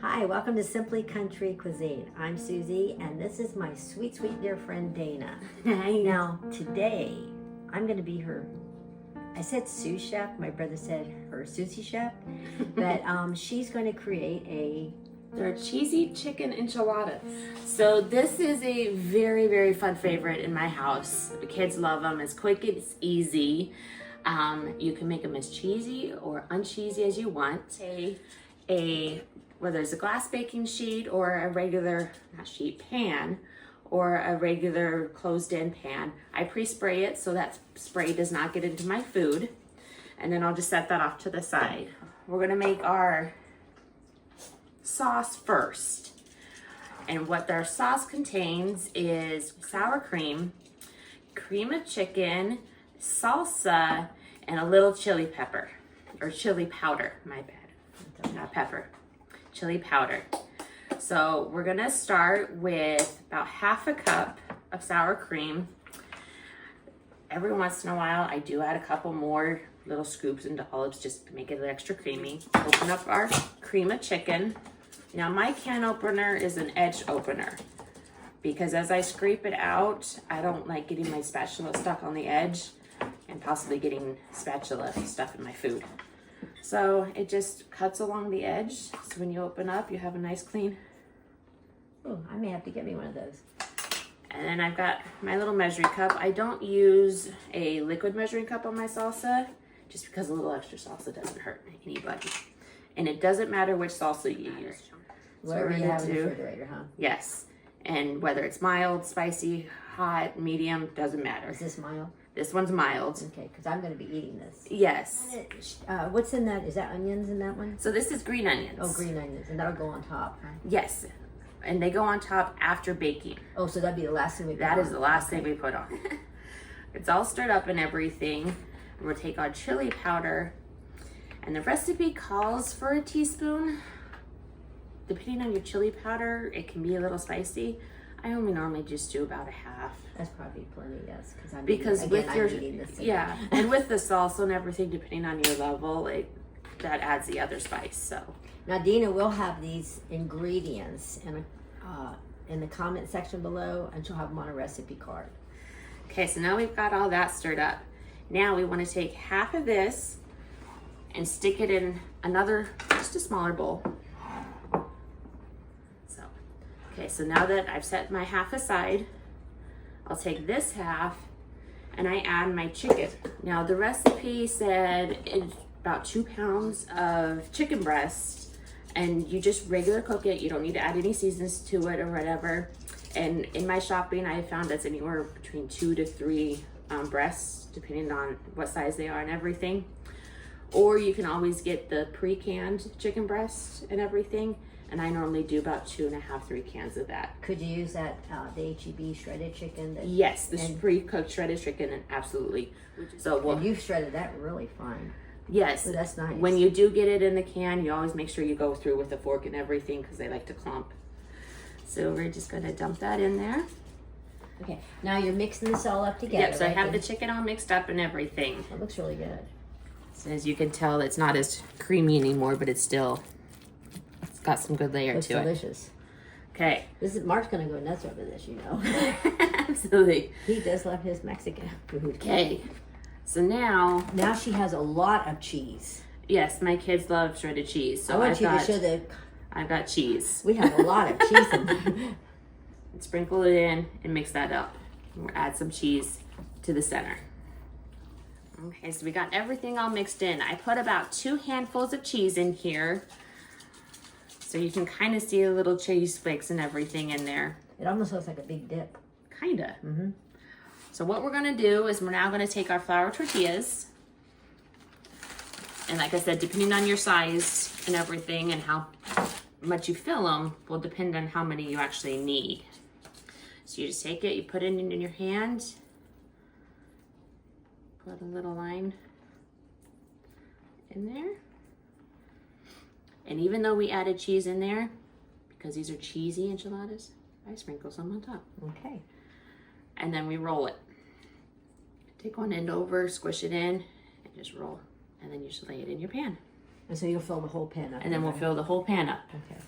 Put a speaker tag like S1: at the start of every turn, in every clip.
S1: Hi, welcome to Simply Country Cuisine. I'm Susie, and this is my sweet, sweet dear friend Dana.
S2: Hi.
S1: Now, today, I'm going to be her, I said sous chef, my brother said her Susie chef, but she's going to create
S2: They're cheesy chicken enchiladas. So this is a very, very fun favorite in my house. The kids love them. It's quick, it's easy. You can make them as cheesy or uncheesy as you want. Whether it's a glass baking sheet or a regular, not sheet, pan, or a regular closed-in pan. I pre-spray it so that spray does not get into my food. And then I'll just set that off to the side. We're gonna make our sauce first. And what our sauce contains is sour cream, cream of chicken, salsa, and a little chili pepper, or chili powder, my bad, not pepper, chili powder. So we're gonna start with about half a cup of sour cream. Every once in a while, I do add a couple more little scoops and dollops just to make it extra creamy. Open up our cream of chicken. Now my can opener is an edge opener because as I scrape it out, I don't like getting my spatula stuck on the edge and possibly getting spatula stuff in my food. So it just cuts along the edge. So when you open up, you have a nice clean.
S1: oh, I may have to get me one of those.
S2: And then I've got my little measuring cup. I don't use a liquid measuring cup on my salsa just because a little extra salsa doesn't hurt anybody. And it doesn't matter which salsa you use.
S1: Whatever you have in the refrigerator, huh?
S2: Yes. And whether it's mild, spicy, hot, medium, doesn't matter.
S1: Is this mild?
S2: This one's mild.
S1: Okay, because I'm going to be eating this.
S2: Yes.
S1: What's in that? Is that onions in that one?
S2: So this is green onions.
S1: Oh, green onions, and that'll go on top, huh?
S2: Yes. And they go on top after baking.
S1: Oh, so that'd be the last thing we put
S2: That
S1: on.
S2: is the last thing we put on. It's all stirred up and everything. We'll take our chili powder. And the recipe calls for a teaspoon. Depending on your chili powder, it can be a little spicy. I only normally just do about a half.
S1: That's probably plenty, yes.
S2: Because
S1: I'm
S2: with your,
S1: eating this thing.
S2: yeah, and with the salsa and everything, depending on your level, that adds the other spice, so.
S1: Now, Dina will have these ingredients in the comment section below, and she'll have them on a recipe card.
S2: Okay, so now we've got all that stirred up. Now we want to take half of this and stick it in another, just a smaller bowl. So, okay, so now that I've set my half aside, I'll take this half and I add my chicken. Now the recipe said it's about 2 pounds of chicken breast, and you just regular cook it. You don't need to add any seasons to it or whatever. And in my shopping, I found that's anywhere between 2 to 3 breasts, depending on what size they are and everything. Or you can always get the pre-canned chicken breast and everything. And I normally do about 2.5, 3 cans of that.
S1: Could you use that, the H-E-B shredded chicken?
S2: Yes, this pre-cooked shredded chicken, and absolutely. So
S1: and you've shredded that really fine.
S2: Yes.
S1: Oh, that's nice.
S2: When you do get it in the can, you always make sure you go through with a fork and everything because they like to clump. So we're just gonna dump that in there.
S1: Okay, now you're mixing this all up together.
S2: Yep, so I have the chicken all mixed up and everything.
S1: It looks really good.
S2: So as you can tell, it's not as creamy anymore, but it's got some good layer
S1: Looks
S2: to
S1: delicious.
S2: it. Okay.
S1: Mark's gonna go nuts over this, you know.
S2: Absolutely.
S1: He does love his Mexican food.
S2: Okay. So now
S1: she has a lot of cheese.
S2: Yes, my kids love shredded cheese. So
S1: I want you to show
S2: I've got cheese.
S1: We have a lot of cheese in there.
S2: Sprinkle it in and mix that up. We'll add some cheese to the center. Okay, so we got everything all mixed in. I put about 2 handfuls of cheese in here. So you can kind of see the little cheese flakes and everything in there.
S1: It almost looks like a big dip.
S2: Kinda.
S1: Mm-hmm.
S2: So what we're gonna do is we're now gonna take our flour tortillas. And like I said, depending on your size and everything and how much you fill them will depend on how many you actually need. So you just take it, you put it in your hand, put a little line in there. And even though we added cheese in there, because these are cheesy enchiladas, I sprinkle some on top.
S1: Okay.
S2: And then we roll it. Take one end over, squish it in, and just roll. And then you just lay it in your pan.
S1: And so you'll fill the whole pan up.
S2: And then we'll fill the whole pan up.
S1: Okay.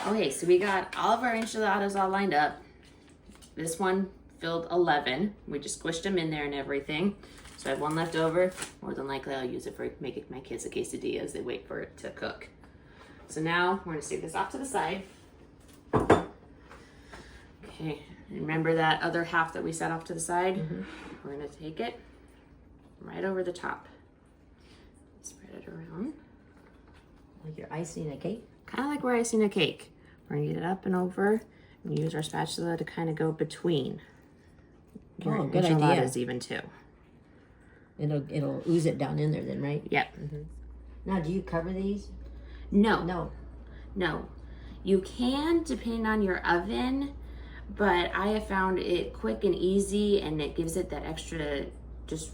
S2: Okay, so we got all of our enchiladas all lined up. This one filled 11. We just squished them in there and everything. So I have one left over. More than likely I'll use it for making my kids a quesadilla as they wait for it to cook. So now we're gonna stick this off to the side. Okay, remember that other half that we set off to the side?
S1: Mm-hmm.
S2: We're gonna take it right over the top. Spread it around.
S1: Like you're icing a cake?
S2: Kind of like we're icing a cake. We're gonna get it up and over and use our spatula to kind of go between.
S1: Oh, good
S2: enchiladas
S1: idea.
S2: even too.
S1: It'll ooze it down in there then, right?
S2: Yep.
S1: Mm-hmm. Now, do you cover these?
S2: No.
S1: No.
S2: You can, depending on your oven, but I have found it quick and easy, and it gives it that extra just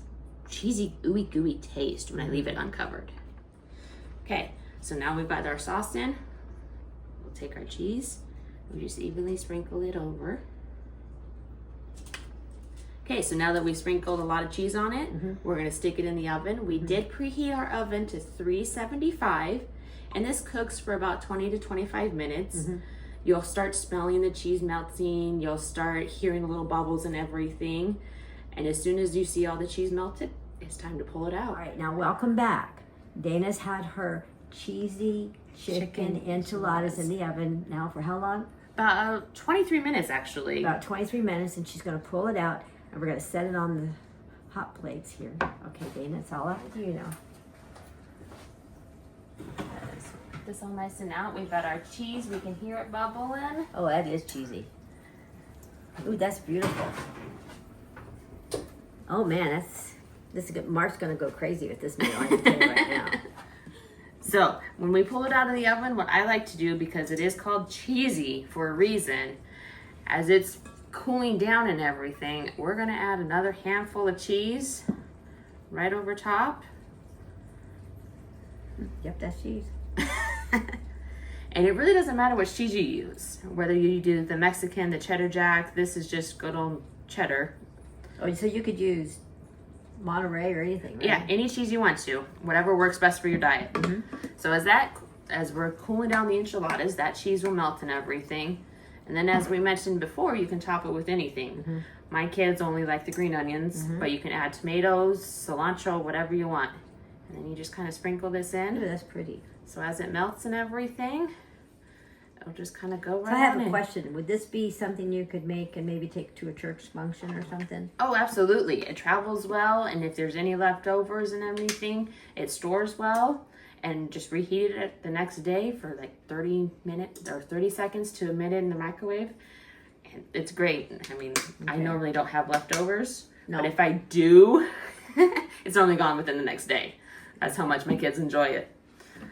S2: cheesy, ooey gooey taste when I leave it uncovered. Okay, so now we've got our sauce in. We'll take our cheese. We just evenly sprinkle it over. Okay, so now that we sprinkled a lot of cheese on it, we're gonna stick it in the oven. We did preheat our oven to 375, and this cooks for about 20 to 25 minutes. You'll start smelling the cheese melting. You'll start hearing little bubbles and everything. And as soon as you see all the cheese melted, it's time to pull it out.
S1: All right, now welcome back. Dana's had her cheesy chicken enchiladas in the oven now for how long?
S2: About 23 minutes, actually.
S1: About 23 minutes, and she's gonna pull it out, and we're gonna set it on the hot plates here. Okay, Dana, it's all up to you now.
S2: Put this all nice and out. We've got our cheese. We can hear it bubbling.
S1: Oh, that is cheesy. Ooh, that's beautiful. Oh man, this is good. Mark's gonna go crazy with this meal. I can tell you right now.
S2: So when we pull it out of the oven, what I like to do, because it is called cheesy for a reason, as it's cooling down and everything, we're gonna add another handful of cheese right over top.
S1: Yep, that's cheese.
S2: And it really doesn't matter what cheese you use, whether you do the Mexican, the cheddar jack. This is just good old cheddar.
S1: Oh, so you could use Monterey or anything, right?
S2: Yeah, any cheese you want to, whatever works best for your diet. So as we're cooling down the enchiladas, that cheese will melt and everything. And then as we mentioned before, you can top it with anything. My kids only like the green onions, but you can add tomatoes, cilantro, whatever you want. And then you just kind of sprinkle this in.
S1: Ooh, that's pretty.
S2: So as it melts and everything, it'll just kind of go right
S1: So I have
S2: on
S1: a
S2: in.
S1: question. Would this be something you could make and maybe take to a church function or something?
S2: Oh, absolutely. It travels well, and if there's any leftovers and everything, it stores well. And just reheat it the next day for like 30 minutes or 30 seconds to a minute in the microwave. And it's great. I mean, I normally don't have leftovers, but if I do, it's only gone within the next day. That's how much my kids enjoy it.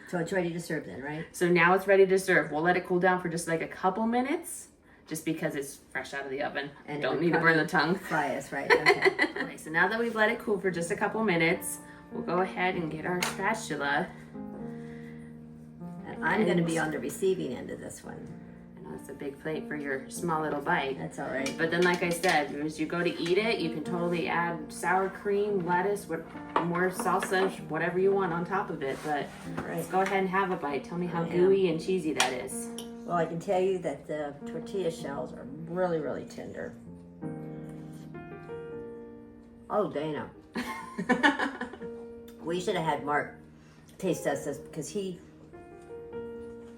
S1: So it's ready to serve then, right?
S2: So now it's ready to serve. We'll let it cool down for just like a couple minutes, just because it's fresh out of the oven.
S1: And
S2: don't need to burn the tongue.
S1: Fry us, right? Okay.
S2: Okay, so now that we've let it cool for just a couple minutes, we'll go ahead and get our spatula.
S1: And I'm going to be on the receiving end of this one.
S2: I know it's a big plate for your small little bite.
S1: That's all right.
S2: But then, like I said, as you go to eat it, you can totally add sour cream, lettuce, more salsa, whatever you want on top of it. But let's go ahead and have a bite. Tell me how gooey and cheesy that is.
S1: Well, I can tell you that the tortilla shells are really, really tender. Oh, Dana. We should have had Mark taste test this because he...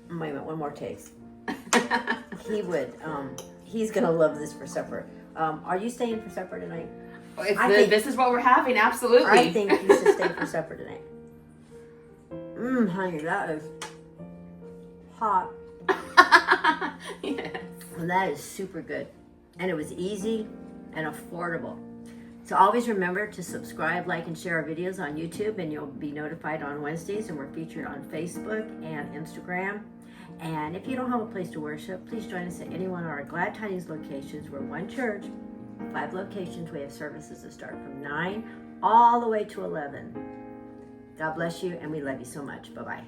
S1: Wait a minute, one more taste. He would, he's going to love this for supper. Are you staying for supper tonight?
S2: This is what we're having, absolutely.
S1: I think you should stay for supper tonight. Honey, that is hot.
S2: Yes.
S1: And that is super good. And it was easy and affordable. So always remember to subscribe, like, and share our videos on YouTube, and you'll be notified on Wednesdays, and we're featured on Facebook and Instagram. And if you don't have a place to worship, please join us at any one of our Glad Tidings locations. We're one church, 5 locations. We have services that start from 9 all the way to 11. God bless you, and we love you so much. Bye-bye.